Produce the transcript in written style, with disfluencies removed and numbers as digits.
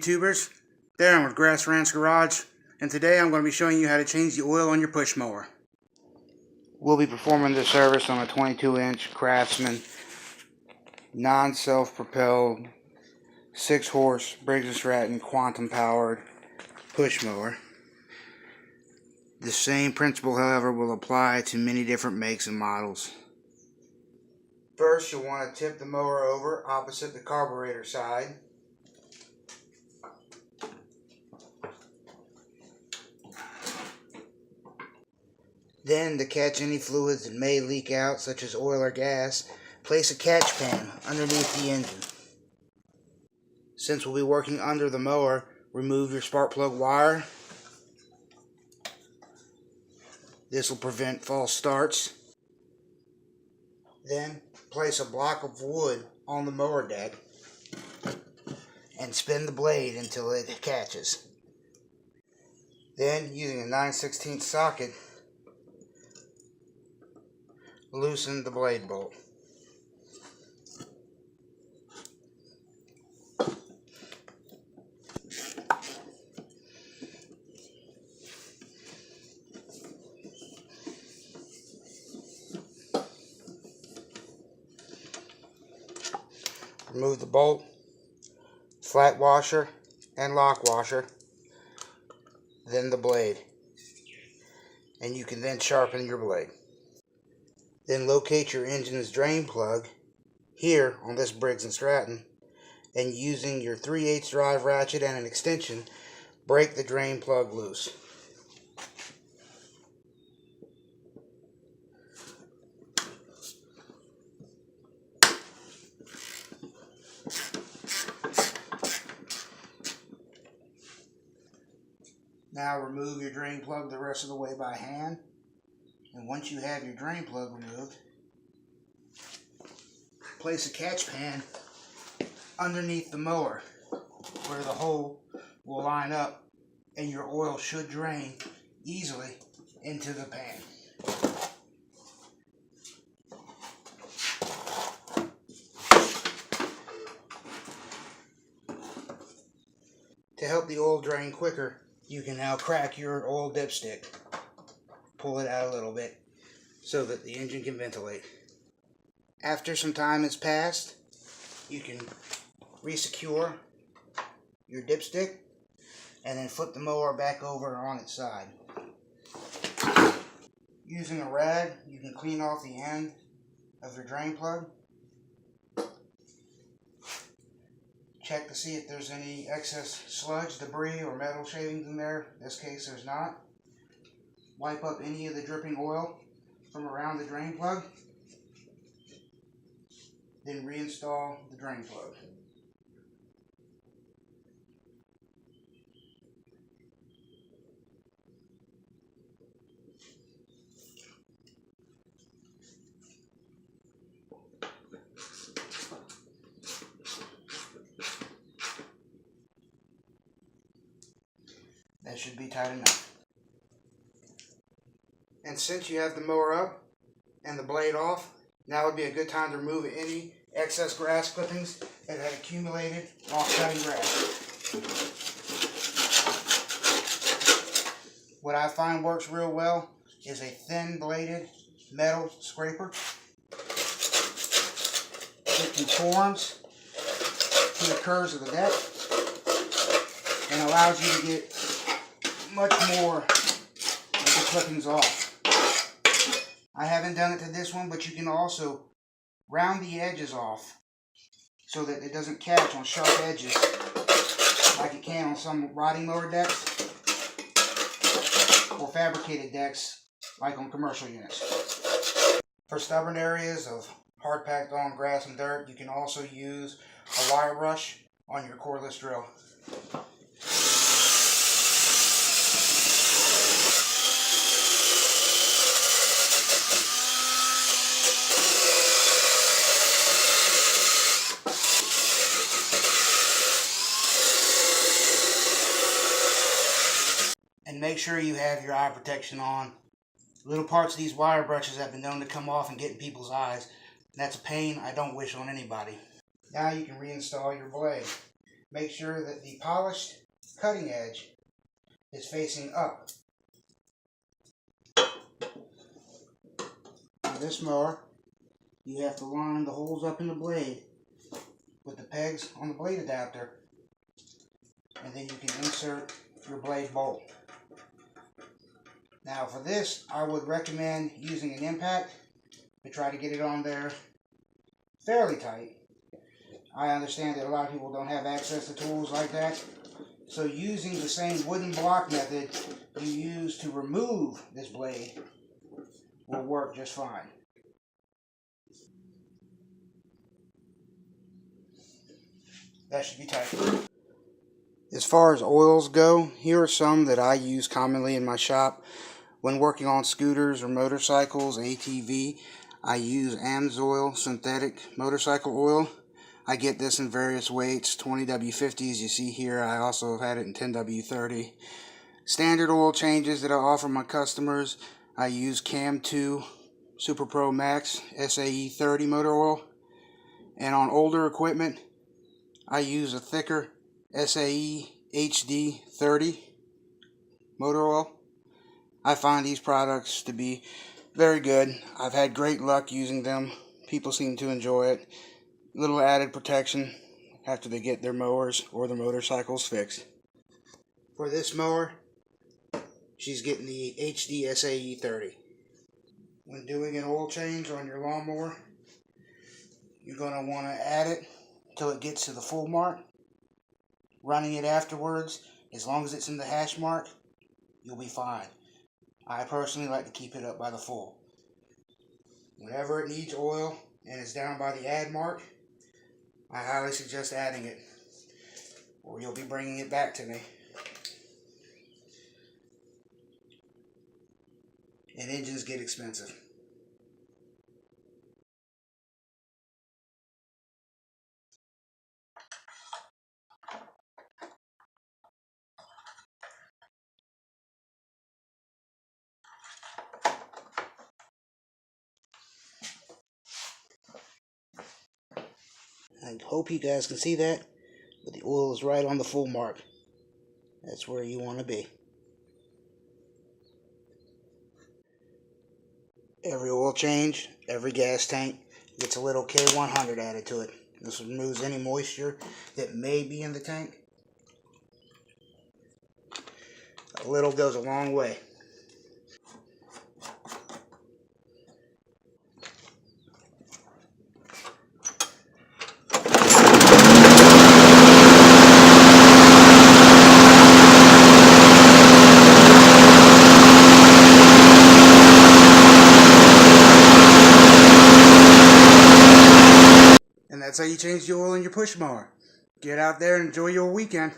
YouTubers? Darren with Grass Ranch Garage, and today I'm going to be showing you how to change the oil on your push mower. We'll be performing this service on a 22-inch Craftsman non-self-propelled 6-horse Briggs & Stratton quantum powered push mower. The same principle, however, will apply to many different makes and models. First, you'll want to tip the mower over opposite the carburetor side. Then, to catch any fluids that may leak out, such as oil or gas, place a catch pan underneath the engine. Since we'll be working under the mower, remove your spark plug wire. This will prevent false starts. Then, place a block of wood on the mower deck and spin the blade until it catches. Then, using a 9/16 socket, loosen the blade bolt. Remove the bolt, flat washer, and lock washer, then the blade, and you can then sharpen your blade. Then locate your engine's drain plug here on this Briggs & Stratton, and using your 3/8 drive ratchet and an extension, break the drain plug loose. Now remove your drain plug the rest of the way by hand, and once you have your drain plug removed, place a catch pan underneath the mower where the hole will line up and your oil should drain easily into the pan. To help the oil drain quicker, you can now crack your oil dipstick. Pull it out a little bit so that the engine can ventilate. After some time has passed, you can resecure your dipstick and then flip the mower back over on its side. Using a rag, you can clean off the end of your drain plug. Check to see if there's any excess sludge, debris, or metal shavings in there. In this case, there's not. Wipe up any of the dripping oil from around the drain plug. Then reinstall the drain plug. That should be tight enough. And since you have the mower up and the blade off, now would be a good time to remove any excess grass clippings that had accumulated while cutting grass. What I find works real well is a thin bladed metal scraper. It conforms to the curves of the deck and allows you to get much more of the clippings off. I haven't done it to this one, but you can also round the edges off so that it doesn't catch on sharp edges like it can on some riding mower decks or fabricated decks like on commercial units. For stubborn areas of hard packed on grass and dirt, you can also use a wire brush on your cordless drill. And make sure you have your eye protection on. Little parts of these wire brushes have been known to come off and get in people's eyes. That's a pain I don't wish on anybody. Now you can reinstall your blade. make sure that the polished cutting edge is facing up. On this mower, you have to line the holes up in the blade with the pegs on the blade adapter, and then you can insert your blade bolt. Now for this, I would recommend using an impact to try to get it on there fairly tight. I understand that a lot of people don't have access to tools like that, so using the same wooden block method you use to remove this blade will work just fine. That should be tight. As far as oils go, here are some that I use commonly in my shop. When working on scooters or motorcycles, ATV, I use AMSOIL synthetic motorcycle oil. I get this in various weights, 20W50 as you see here. I also have had it in 10W30. Standard oil changes that I offer my customers, I use Cam2 Super Pro Max SAE 30 motor oil. And on older equipment, I use a thicker SAE HD 30 motor oil. I find these products to be very good. I've had great luck using them. People seem to enjoy it. Little added protection after they get their mowers or their motorcycles fixed. For this mower, she's getting the HD SAE 30. When doing an oil change on your lawnmower, you're going to want to add it until it gets to the full mark. Running it afterwards, as long as it's in the hash mark, you'll be fine. I personally like to keep it up by the full. Whenever it needs oil and it's down by the add mark, I highly suggest adding it, or you'll be bringing it back to me. And engines get expensive. I hope you guys can see that, but the oil is right on the full mark. That's where you want to be. Every oil change, every gas tank gets a little K100 added to it. This removes any moisture that may be in the tank. A little goes a long way. And that's how you change the oil in your push mower. Get out there and enjoy your weekend.